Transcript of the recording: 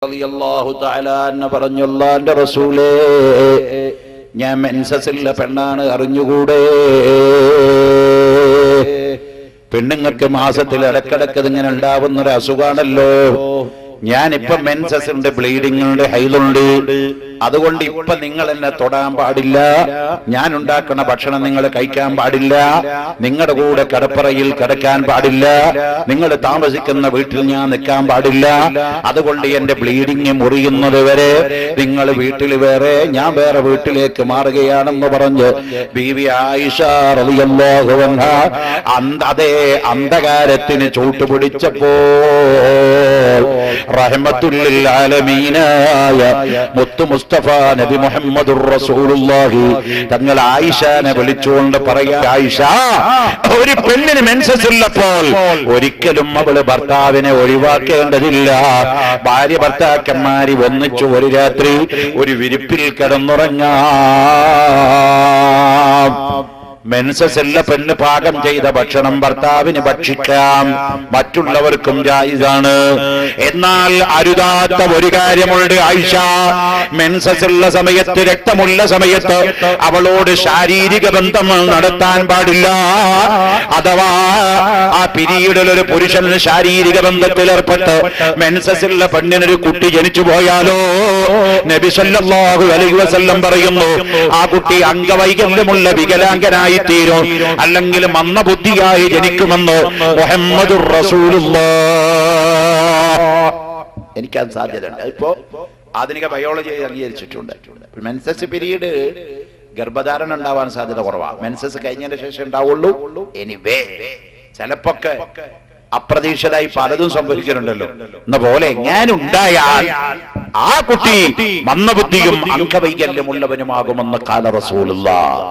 റളിയല്ലാഹു തആല അൻഹു പറഞ്ഞു, അല്ലാഹുവിന്റെ റസൂലേ, ഞാൻ മെൻസസിലെ പെണ്ണാണ്, അറിഞ്ഞുകൂടെ? പെണ്ണുങ്ങൾക്ക് മാസത്തിൽ ഇടക്കിടക്ക് ഇങ്ങനെ ഉണ്ടാവുന്നൊരു അസുഖാണല്ലോ. ഞാനിപ്പൊ മെൻസസ് ഉണ്ട്, ബ്ലീഡിംഗ് ഉണ്ട്, ഹൈലുണ്ട്. അതുകൊണ്ട് ഇപ്പൊ നിങ്ങൾ എന്നെ തൊടാൻ പാടില്ല, ഞാൻ ഉണ്ടാക്കുന്ന ഭക്ഷണം നിങ്ങൾ കഴിക്കാൻ പാടില്ല, നിങ്ങളുടെ കൂടെ കിടപ്പറയിൽ കിടക്കാൻ പാടില്ല, നിങ്ങൾ താമസിക്കുന്ന വീട്ടിൽ ഞാൻ നിൽക്കാൻ പാടില്ല. അതുകൊണ്ട് എന്റെ ബ്ലീഡിങ് മുറിയുന്നത് വരെ നിങ്ങൾ വീട്ടിൽ വേറെ, ഞാൻ വേറെ വീട്ടിലേക്ക് മാറുകയാണെന്ന് പറഞ്ഞ് ബീവി ആയിഷ റളിയല്ലാഹു അൻഹ അതേ അന്ധകാരത്തിന് ചൂട്ടുപിടിച്ചപ്പോ റഹ്മത്തുൽ ലിൽ ആലമീനായ മുത്തു മുസ്തഫ നബി മുഹമ്മദുർ റസൂലുള്ളാഹി തങ്ങൾ ആയിഷനെ വിളിച്ചുകൊണ്ട് പറയാ, ആയിഷ, ഒരു പെണ്ണിന് മെൻസസ് ഉള്ളപ്പോൾ ഒരിക്കലും അവള് ഭർത്താവിനെ ഒഴിവാക്കേണ്ടതില്ല. ഭാര്യ ഭർത്താക്കന്മാരി ഒന്നിച്ചു ഒരു രാത്രി ഒരു വിരിപ്പിൽ കിടന്നുറങ്ങാം. മെൻസസ് ഉള്ള പെണ്ണ് പാകം ചെയ്ത ഭക്ഷണം ഭർത്താവിന് ഭക്ഷിക്കാം, മറ്റുള്ളവർക്കും ജായിസാണ്. എന്നാൽ അരുതാത്ത ഒരു കാര്യമുണ്ട് ആയിഷ. മെൻസസ് ഉള്ള സമയത്ത്, രക്തമുള്ള സമയത്ത് അവളോട് ശാരീരിക ബന്ധം നടത്താൻ പാടില്ല. അഥവാ ആ പിരീഡിൽ ഒരു പുരുഷന് ശാരീരിക ബന്ധത്തിൽ ഏർപ്പെട്ട് മെൻസസ് ഉള്ള പെണ്ണിനൊരു കുട്ടി ജനിച്ചു പോയാലോ, നബി സല്ലല്ലാഹു അലൈഹി വസല്ലം പറയുന്നു, ആ കുട്ടി അംഗവൈകല്യമുള്ള വികലാംഗനായി തീരും, അല്ലെങ്കിൽ മന്ദബുദ്ധിയായി ജനിക്കുമെന്ന് മുഹമ്മദുർ റസൂലുള്ളാഹ്. എനിക്കത് സാധ്യതയുണ്ട്. ഇപ്പോ ആധുനിക ബയോളജി അംഗീകരിച്ചിട്ടുണ്ട്. മെൻസസ് പീരീഡ് ഗർഭധാരണം ഉണ്ടാവാൻ സാധ്യത കുറവാണ്. മെൻസസ് കഴിഞ്ഞതിന് ശേഷം ഉണ്ടാവുള്ളൂ. എനിവേ ചിലപ്പൊക്കെ അപ്രതീക്ഷിതമായി പലതും സംഭവിക്കുന്നുണ്ടല്ലോ. എന്ന പോലെ എങ്ങാനുണ്ടായാൽ ആ കുട്ടി മന്ദബുദ്ധിയും അംഗവൈകല്യമുള്ളവനുമാകുമെന്ന് ഖാല റസൂലുള്ളാഹ്.